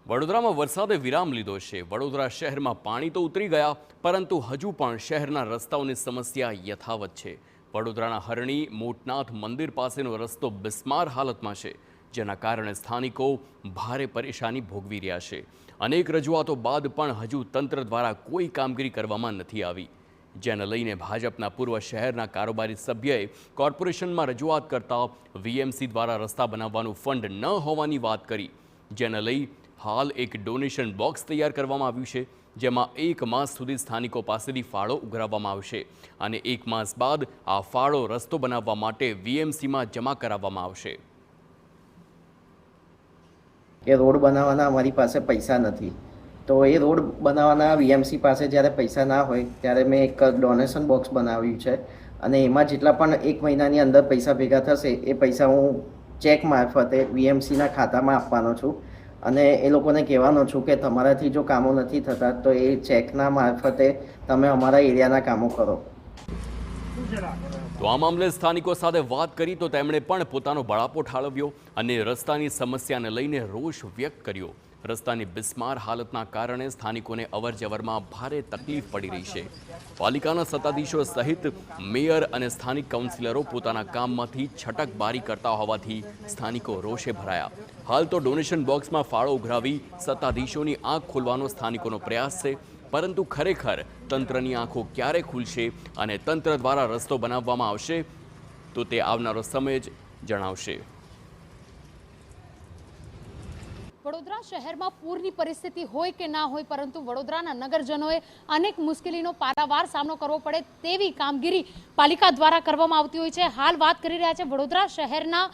વડોદરામાં વરસાદે વિરામ લીધો છે। વડોદરા શહેરમાં પાણી તો ઉતરી ગયા, પરંતુ હજુ પણ શહેરના રસ્તાઓની સમસ્યા યથાવત છે। વડોદરાના હરણી મોટનાથ મંદિર પાસેનો રસ્તો બિસ્માર હાલતમાં છે, જેના કારણે સ્થાનિકો ભારે પરેશાની ભોગવી રહ્યા છે। અનેક રજૂઆતો બાદ પણ હજુ તંત્ર દ્વારા કોઈ કામગીરી કરવામાં નથી આવી, જેને લઈને ભાજપના પૂર્વ શહેરના કારોબારી સભ્યએ કોર્પોરેશનમાં રજૂઆત કરતા વીએમસી દ્વારા રસ્તા બનાવવાનું ફંડ ન હોવાની વાત કરી, જેને લઈ હાલ એક ડોનેશન બોક્સ તૈયાર કરવામાં આવ્યું છે, જેમાં 1 માસ સુધી સ્થાનિકો પાસેથી ફાળો ઉઘરાવવામાં આવશે અને 1 માસ બાદ આ ફાળો રસ્તો બનાવવા માટે વીએમસીમાં જમા કરાવવામાં આવશે। એ રોડ બનાવવાના અમારી પાસે પૈસા નથી, તો એ રોડ બનાવવાના વીએમસી પાસે જ્યારે પૈસા ના હોય ત્યારે મેં એક ડોનેશન બોક્સ બનાવ્યું છે અને એમાં જેટલા પણ 1 મહિનાની અંદર પૈસા ભેગા થશે એ પૈસા હું ચેક મારફતે વીએમસીના ખાતામાં આપવાનો છું અને એ લોકોને કહેવાનો છું કે તમારાથી જો કામો નથી થતા તો એ ચેકના મારફતે તમે અમારા એરિયાના કામો કરો। તો આ મામલે સ્થાનિકો સાથે વાત કરી તો તેમણે પણ પોતાનો બળાપો ઠાલવ્યો અને રસ્તાની સમસ્યાને લઈને રોષ વ્યક્ત કર્યો। રસ્તાની બિસ્માર હાલતના કારણે સ્થાનિકોને અવરજવરમાં ભારે તકલીફ પડી રહી છે। પાલિકાના સત્તાધીશો સહિત મેયર અને સ્થાનિક કાઉન્સિલરો પોતાના કામમાંથી છટકબારી કરતા હોવાથી સ્થાનિકો રોષે ભરાયા। હાલ તો ડોનેશન બોક્સમાં ફાળો ઉઘરાવી સત્તાધીશોની આંખ ખોલવાનો સ્થાનિકોનો પ્રયાસ છે, પરંતુ ખરેખર તંત્રની આંખો ક્યારે ખુલશે અને તંત્ર દ્વારા રસ્તો બનાવવામાં આવશે તો તે આવનારો સમય જ જણાવશે। વડોદરા શહેરમાં પૂરની પરિસ્થિતિ હોય કે ના હોય, પરંતુ વડોદરાના નગરજનોએ અનેક મુશ્કેલીનો પારાવાર સામનો કરવો પડે તેવી કામગીરી પાલિકા દ્વારા કરવામાં આવતી હોય છે। હાલ વાત કરી રહ્યા છે વડોદરા શહેરના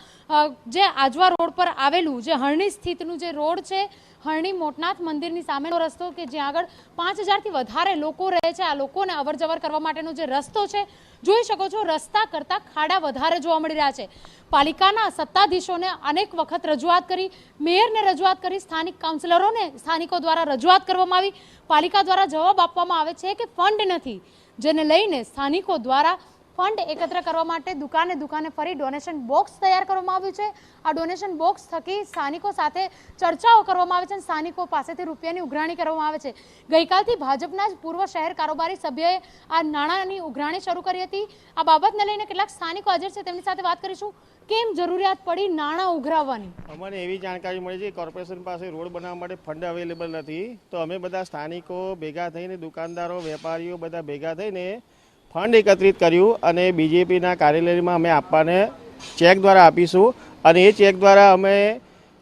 જે આજવા રોડ પર આવેલું જે હરણી સ્થિતનું જે રોડ છે, હરણી મોટનાથ મંદિરની સામેનો રસ્તો કે જ્યાં આગળ 5000થી વધારે લોકો રહે છે, આ લોકોને અવરજવર કરવા માટેનો જે રસ્તો છે, જોઈ શકો છો રસ્તા કરતાં ખાડા વધારે જોવા મળી રહ્યા છે। પાલિકાના સત્તાધીશોને અનેક વખત રજૂઆત કરી, મેયરને રજૂઆત કરી, સ્થાનિક કાઉન્સિલરોને સ્થાનિકો દ્વારા રજૂઆત કરવામાં આવી। પાલિકા દ્વારા જવાબ આપવામાં આવે છે કે ફંડ નથી, જેને લઈને સ્થાનિકો દ્વારા ફંડ એકત્ર કરવા માટે દુકાને દુકાને ફરી ડોનેશન બોક્સ તૈયાર કરવામાં આવ્યું છે। આ ડોનેશન બોક્સ થકી સ્થાનિકો સાથે ચર્ચાઓ કરવામાં આવે છે અને સ્થાનિકો પાસેથી રૂપિયાની ઉઘરાણી કરવામાં આવે છે। ગઈકાલથી ભાજપના જ પૂર્વ શહેર કારોબારી સભ્યએ આ નાણાંની ઉઘરાણી શરૂ કરી હતી। આ બાબતને લઈને કેટલાક સ્થાનિકો હાજર છે, તેમની સાથે વાત કરીશું। કેમ જરૂરિયાત પડી નાણાં ઉઘરાવવાની? અમને એવી જાણકારી મળી છે કોર્પોરેશન પાસે રોડ બનાવવા માટે ફંડ અવેલેબલ નથી, તો અમે બધા સ્થાનિકો ભેગા થઈને, દુકાનદારો, વેપારીઓ બધા ભેગા થઈને ફંડ એકત્રિત કર્યું અને બીજેપીના કાર્યાલયમાં અમે આપવાને ચેક દ્વારા આપીશું અને એ ચેક દ્વારા અમે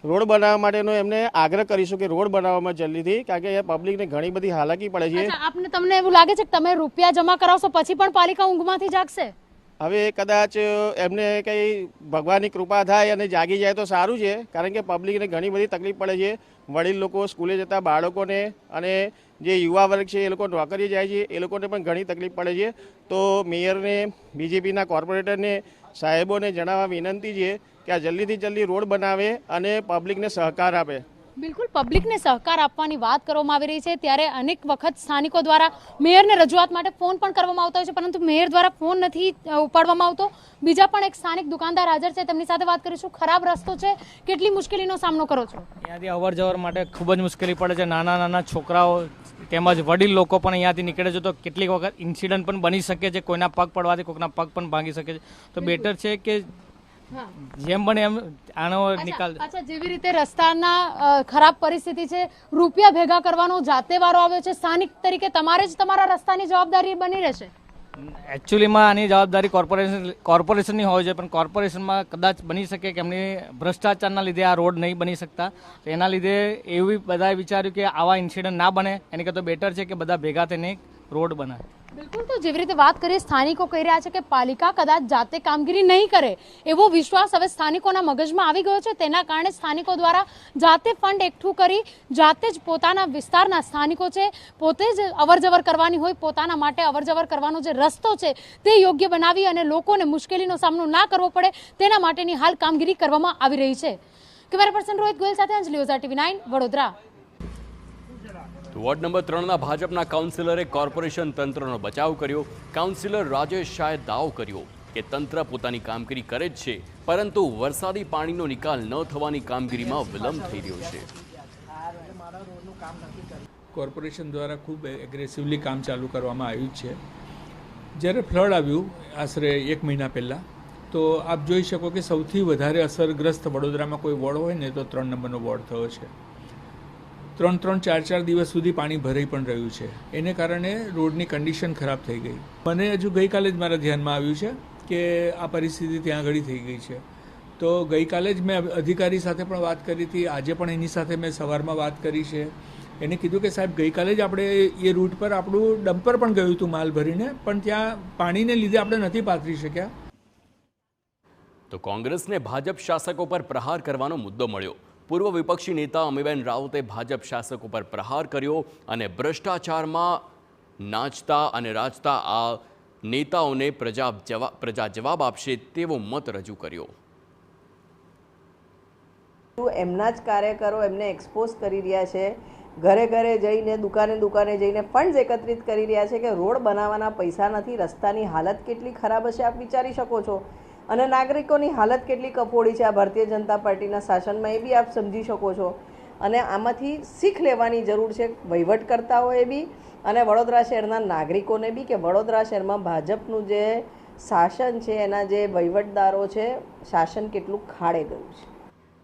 રોડ બનાવવા માટેનો એમને આગ્રહ કરીશું કે રોડ બનાવવામાં જલ્દીથી, કારણ કે પબ્લિકને ઘણી બધી હાલાકી પડે છે। તમને એવું લાગે છે કે તમે રૂપિયા જમા કરાવશો પછી પણ પાલિકા ઊંઘમાંથી જાગશે? હવે કદાચ એમને કંઈ ભગવાનની કૃપા થાય અને જાગી જાય તો સારું છે, કારણ કે પબ્લિકને ઘણી બધી તકલીફ પડે છે। વડીલ લોકો, સ્કૂલે જતા બાળકોને અને જે યુવા વર્ગ છે એ લોકો નોકરીએ જાય છે, એ લોકોને પણ ઘણી તકલીફ પડે છે। તો મેયરને, બીજેપીના કોર્પોરેટરને, સાહેબોને જણાવવા વિનંતી છે કે આ જલ્દીથી જલ્દી રોડ બનાવે અને પબ્લિકને સહકાર આપે। બિલકુલ, પબ્લિકને સહકાર આપવાની વાત કરવામાં આવી રહી છે, ત્યારે અનેક વખત સ્થાનિકો દ્વારા મેયરને રજૂઆત માટે ફોન પણ કરવામાં આવતા હોય છે, પરંતુ મેયર દ્વારા ફોન નથી ઉપાડવામાં આવતો। બીજા પણ એક સ્થાનિક દુકાનદાર હાજર છે, તેમની સાથે વાત કરીશું। ખરાબ રસ્તો છે, કેટલી મુશ્કેલીનો સામનો કરો છો? અહીંયાથી અવર જવર માટે ખૂબ જ મુશ્કેલી પડે છે। નાના નાના છોકરાઓ તેમજ વડીલ લોકો પણ અહીંયાથી નીકળે છે, તો કેટલીક વખત ઇન્સિડન્ટ પણ બની શકે છે, કોઈના પગ પડવાથી કોઈના પગ પણ ભાંગી શકે છે। તો બેટર છે કે જેમ બને એમ આનો નિકાલ। અચ્છા, જેવી રીતે રસ્તાના ખરાબ પરિસ્થિતિ છે, રૂપિયા ભેગા કરવાનો જાતે વારો આવ્યો છે, સ્થાનિક તરીકે તમારે જ તમારા રસ્તાની જવાબદારી બની રહેશે? એકચ્યુઅલીમાં આની જવાબદારી કોર્પોરેશનની હોય છે, પણ કોર્પોરેશનમાં કદાચ બની શકે કે એમની ભ્રષ્ટાચારના લીધે આ રોડ નહીં બની શકતા, તો એના લીધે એવી બધાએ વિચાર્યું કે આવા ઇન્સિડન્ટ ના બને, એની કરતાં બેટર છે કે બધા ભેગા થઈને રોડ બનાવે। બિલકુલ, તો જેવી રીતે વાત કરીએ, સ્થાનિકો કહી રહ્યા છે કે પાલિકા કદાચ જાતે કામગીરી નહીં કરે એવો વિશ્વાસ હવે સ્થાનિકોના મગજમાં આવી ગયો છે। તેના કારણે સ્થાનિકો દ્વારા જાતે ફંડ એકઠું કરી, જાતે જ પોતાના વિસ્તારના સ્થાનિકો છે પોતે જ અવરજવર કરવાની હોય, પોતાના માટે અવરજવર કરવાનો જે રસ્તો છે તે યોગ્ય બનાવી અને લોકોને મુશ્કેલીનો સામનો ના કરવો પડે તેના માટેની હાલ કામગીરી કરવામાં આવી રહી છે। કેમેરા પર્સન રોહિત ગોયલ સાથે Anjali Oza, TV9 Vadodara. Ward number 3ના ભાજપના કાઉન્સિલરે કોર્પોરેશન તંત્રનો બચાવ કર્યો। કાઉન્સિલર રાજેશ શાહે દાવો કર્યો કે તંત્ર પોતાની કામગીરી કરે જ છે, પરંતુ વરસાદી પાણીનો નિકાલ ન થવાની કામગીરીમાં વિલંબ થઈ રહ્યો છે। મારા રોડનું કામ નથી કર્યું. કોર્પોરેશન દ્વારા ખૂબ એગ્રેસિવલી કામ ચાલુ કરવામાં આવ્યું છે. જ્યારે ફ્લડ આવ્યું આશરે 1 મહિના પહેલાં, તો આપ જોઈ શકો કે સૌથી વધારે અસરગ્રસ્ત વડોદરામાં કોઈ વોર્ડ હોય ને તો 3 નંબરનો વોર્ડ થયો છે. 3-4 દિવસ સુધી પાણી ભરાઈ પણ રહ્યું છે. એને કારણે રોડની કન્ડિશન ખરાબ થઈ ગઈ. મને હજુ ગઈકાલે જ મારા ધ્યાનમાં આવ્યું છે કે આ પરિસ્થિતિ ત્યાં આગળ થઈ ગઈ છે. તો ગઈકાલે જ મેં અધિકારી સાથે પણ વાત કરી હતી, આજે પણ એની સાથે મેં સવારમાં વાત કરી છે. એને કીધું કે સાહેબ ગઈકાલે જ આપણે એ રૂટ પર આપણું ડમ્પર પણ ગયું હતું માલ ભરીને, પણ ત્યાં પાણીને લીધે આપણે નથી પાથરી શક્યા. તો કોંગ્રેસને ભાજપ શાસકો પર પ્રહાર કરવાનો મુદ્દો મળ્યો. પૂર્વ વિપક્ષી નેતા અમીબેન રાઉતે ભાજપ શાસકો પર પ્રહાર કર્યો અને ભ્રષ્ટાચારમાં નાચતા અને રાજતા આ નેતાઓને પ્રજા જવાબ આપશે તેવો મત રજૂ કર્યો. એમના જ કાર્યકરો એમને એક્સપોઝ કરી રહ્યા છે, ઘરે ઘરે જઈને દુકાને જઈને ફંડ્સ એકત્રિત કરી રહ્યા છે કે રોડ બનાવવાના પૈસા નથી. રસ્તાની હાલત કેટલી ખરાબ હશે આપ વિચારી શકો છો, અને નાગરિકોની હાલત કેટલી કફોડી છે આ ભારતીય જનતા પાર્ટીના શાસનમાં, એ બી આપ સમજી શકો છો. અને આમાંથી શીખ લેવાની જરૂર છે વહીવટકર્તાઓએ બી અને વડોદરા શહેરના નાગરિકોને બી, કે વડોદરા શહેરમાં ભાજપનું જે શાસન છે એના જે વહીવટદારો છે, શાસન કેટલું ખાડે ગયું છે.